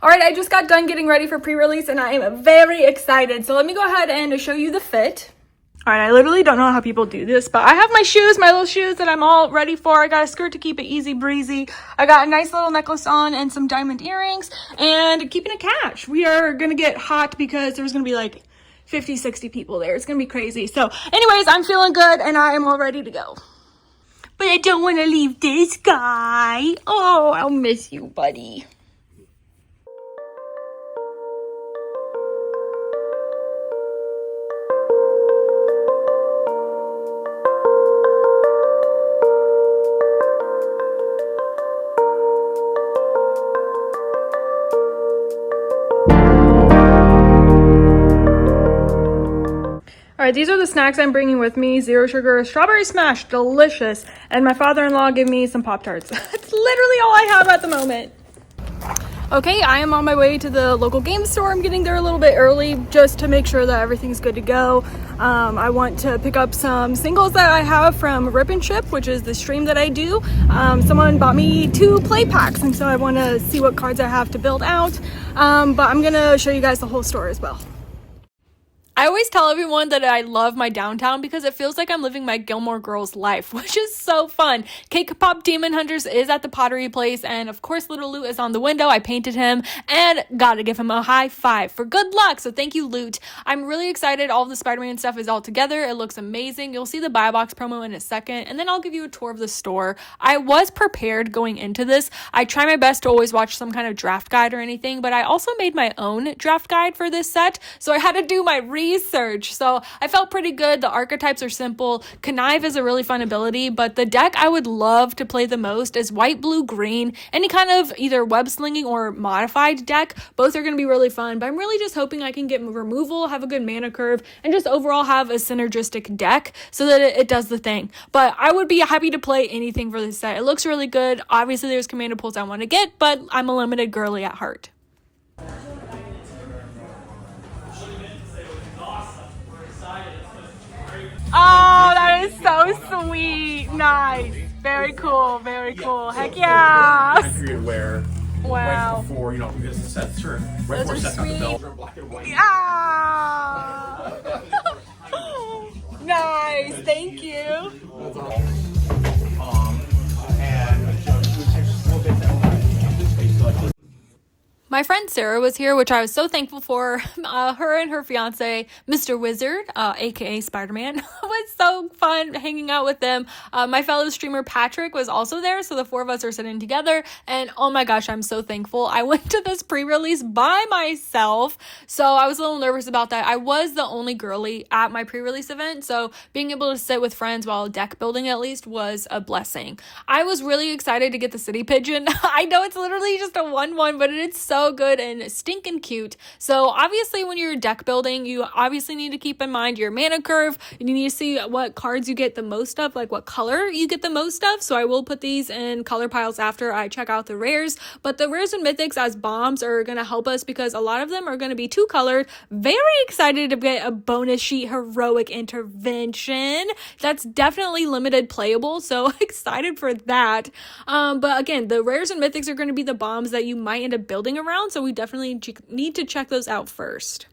All right, I just got done getting ready for pre-release and I am very excited. So let me go ahead and show you the fit. All right, I literally don't know how people do this, but I have my shoes, my little shoes that I'm all ready for. I got a skirt to keep it easy breezy. I got a nice little necklace on and some diamond earrings and keeping it cash. We are going to get hot because there's going to be like 50, 60 people there. It's going to be crazy. So anyways, I'm feeling good and I am all ready to go. But I don't want to leave this guy. Oh, I'll miss you, buddy. All right, these are the snacks I'm bringing with me. Zero sugar, strawberry smash, delicious. And my father-in-law gave me some Pop-Tarts. That's literally all I have at the moment. Okay, I am on my way to the local game store. I'm getting there a little bit early just to make sure that everything's good to go. I want to pick up some singles that I have from Rip and Ship, which is the stream that I do. Someone bought me 2 play packs, and so I want to see what cards I have to build out. But I'm going to show you guys the whole store as well. I always tell everyone that I love my downtown because it feels like I'm living my Gilmore Girls life, which is so fun. Cake Pop Demon Hunters is at the Pottery Place, and of course Little Loot is on the window. I painted him and gotta give him a high five for good luck. So thank you, Loot. I'm really excited. All the Spider-Man stuff is all together. It looks amazing. You'll see the buy box promo in a second, and then I'll give you a tour of the store. I was prepared going into this. I try my best to always watch some kind of draft guide or anything, but I also made my own draft guide for this set, so I had to do my research. So I felt pretty good. The archetypes are simple. Connive is a really fun ability, but the deck I would love to play the most is white, blue, green. Any kind of either web slinging or modified deck. Both are going to be really fun, but I'm really just hoping I can get removal, have a good mana curve, and just overall have a synergistic deck so that it does the thing. But I would be happy to play anything for this set. It looks really good. Obviously, there's commander pulls I want to get, but I'm a limited girly at heart. Oh, that is so sweet. Nice. Very cool. Very cool. Heck yeah. Period where wow. Right before, because the sets turn right before sets got the bells are in black and white. Yeah. Nice. Thank you. That's awesome. And so we'll get that one. My friend Sarah was here, which I was so thankful for. Her and her fiance, Mr. Wizard, aka Spider-Man, was so fun hanging out with them. My fellow streamer Patrick was also there, so the 4 of us are sitting together, and oh my gosh, I'm so thankful. I went to this pre-release by myself, so I was a little nervous about that. I was the only girly at my pre-release event, so being able to sit with friends while deck building at least was a blessing. I was really excited to get the city pigeon. I know it's literally just a 1/1, but it's so good and stinking cute. So obviously when you're deck building, you obviously need to keep in mind your mana curve. You need to see what cards you get the most of, like what color you get the most of. So I will put these in color piles after I check out the rares. But the rares and mythics as bombs are going to help us because a lot of them are going to be 2 colored. Very excited to get a bonus sheet heroic intervention. That's definitely limited playable. So excited for that. But again, the rares and mythics are going to be the bombs that you might end up building around. So we definitely need to check those out first.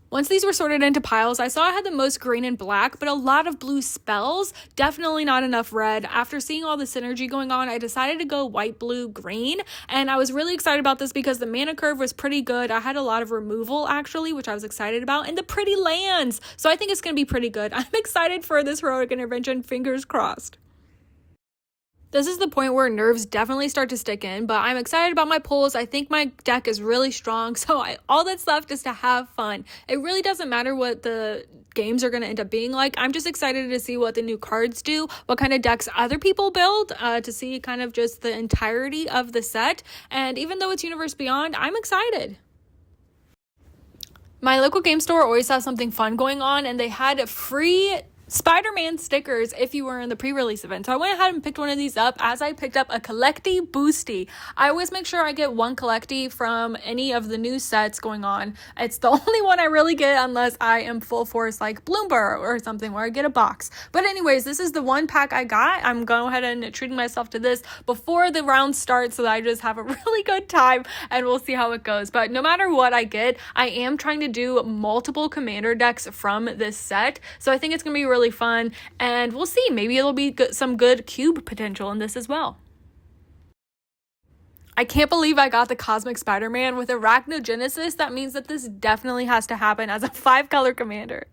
Once these were sorted into piles, I saw I had the most green and black, but a lot of blue spells, definitely not enough red. After seeing all the synergy going on, I decided to go white, blue, green, and I was really excited about this because the mana curve was pretty good. I had a lot of removal, actually, which I was excited about, and the pretty lands, so I think it's going to be pretty good. I'm excited for this heroic intervention, fingers crossed. This is the point where nerves definitely start to stick in, but I'm excited about my pulls. I think my deck is really strong, so all that's left is to have fun. It really doesn't matter what the games are going to end up being like. I'm just excited to see what the new cards do, what kind of decks other people build, to see kind of just the entirety of the set. And even though it's Universe Beyond, I'm excited. My local game store always has something fun going on, and they had free Spider-Man stickers if you were in the pre-release event. So I went ahead and picked one of these up as I picked up a collectie boostie. I always make sure I get one collectie from any of the new sets going on. It's the only one I really get unless I am full force like Bloomberg or something where I get a box. But anyways, this is the one pack I got. I'm going ahead and treating myself to this before the round starts so that I just have a really good time and we'll see how it goes. But no matter what I get, I am trying to do multiple commander decks from this set. So I think it's going to be really fun, and we'll see. Maybe it'll be some good cube potential in this as well. I can't believe I got the Cosmic Spider-Man with Arachnogenesis. That means that this definitely has to happen as a 5-color commander.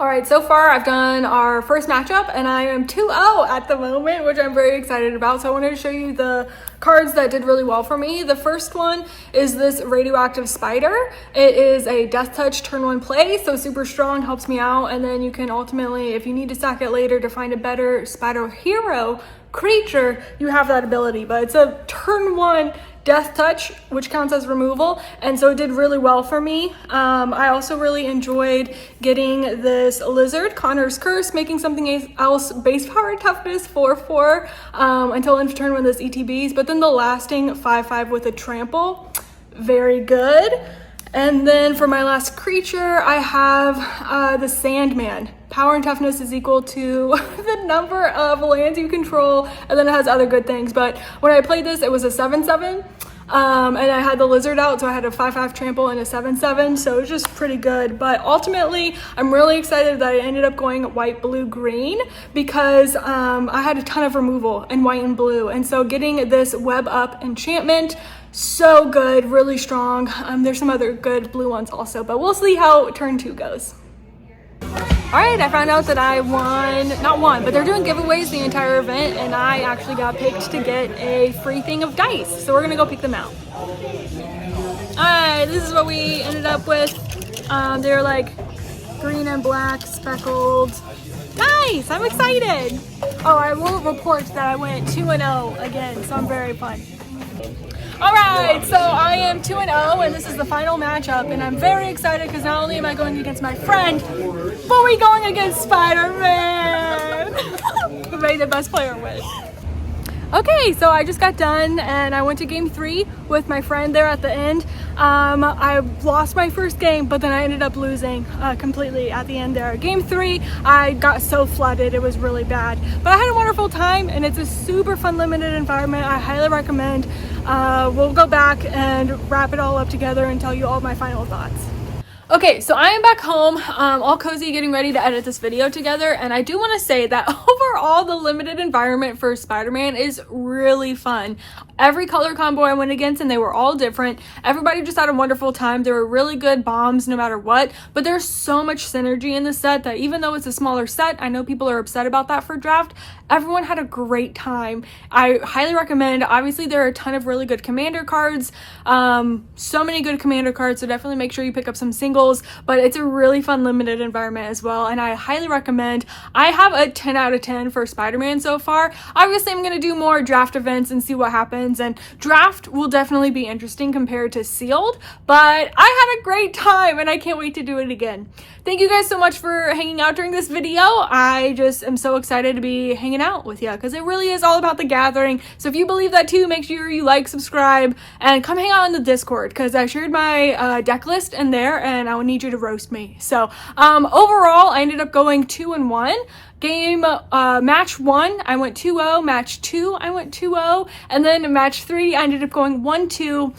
Alright, so far I've done our first matchup and I am 2-0 at the moment, which I'm very excited about. So I wanted to show you the cards that did really well for me. The first one is this Radioactive Spider. It is a Death Touch turn 1 play, so super strong, helps me out. And then you can ultimately, if you need to stack it later to find a better Spider Hero creature, you have that ability. But it's a turn 1 Death Touch, which counts as removal, and so it did really well for me. I also really enjoyed getting this Lizard, Connor's Curse, making something else base power toughness 4/4 until end of turn when this ETBs, but then the lasting 5/5 with a trample, very good. And then for my last creature, I have the Sandman. Power and toughness is equal to the number of lands you control, and then it has other good things. But when I played this, it was a 7/7, and I had the Lizard out, so I had a 5/5 trample and a 7/7, so it was just pretty good. But ultimately, I'm really excited that I ended up going white, blue, green, because I had a ton of removal in white and blue, and so getting this Web Up enchantment, so good, really strong. There's some other good blue ones also, but we'll see how turn 2 goes. Alright, I found out that I not won, but they're doing giveaways the entire event, and I actually got picked to get a free thing of dice, so we're gonna go pick them out. Alright, this is what we ended up with. They're like green and black speckled. Nice, I'm excited. Oh, I will report that I went 2-0 again, so I'm very fun. Alright, so I am 2-0 and this is the final matchup, and I'm very excited because not only am I going against my friend, but we're going against Spider-Man! Who made the best player win. Okay, so I just got done and I went to game 3 with my friend there at the end. I lost my first game, but then I ended up losing completely at the end there. Game 3, I got so flooded, it was really bad. But I had a wonderful time, and it's a super fun limited environment. I highly recommend. We'll go back and wrap it all up together and tell you all my final thoughts. Okay, so I am back home, all cozy, getting ready to edit this video together, and I do want to say that overall the limited environment for Spider-Man is really fun. Every color combo I went against, and they were all different. Everybody just had a wonderful time. There were really good bombs no matter what, but there's so much synergy in the set that even though it's a smaller set, I know people are upset about that for draft, everyone had a great time. I highly recommend. Obviously, there are a ton of really good commander cards, so many good commander cards, so definitely make sure you pick up some singles, but it's a really fun limited environment as well, and I highly recommend. I have a 10 out of 10 for Spider-Man so far. Obviously, I'm going to do more draft events and see what happens, and draft will definitely be interesting compared to sealed, but I had a great time, and I can't wait to do it again. Thank you guys so much for hanging out during this video. I just am so excited to be hanging out with you because it really is all about the gathering. So if you believe that too, make sure you like, subscribe, and come hang out in the Discord because I shared my deck list in there and I will need you to roast me. So overall, I ended up going 2-1. Game match 1, I went 2-0. Match 2, I went 2-0. And then match 3, I ended up going 1-2.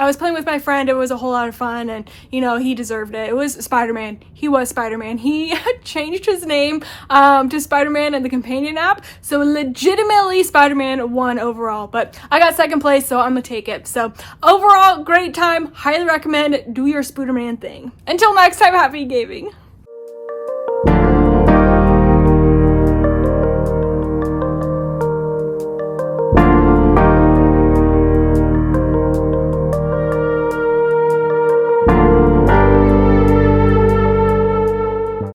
I was playing with my friend. It was a whole lot of fun, and you know, he deserved it. It was Spider-Man. He was Spider-Man. He changed his name to Spider-Man in the companion app, so legitimately Spider-Man won overall, but I got second place, so I'm gonna take it. So overall, great time. Highly recommend. Do your Spooderman thing. Until next time, happy gaming.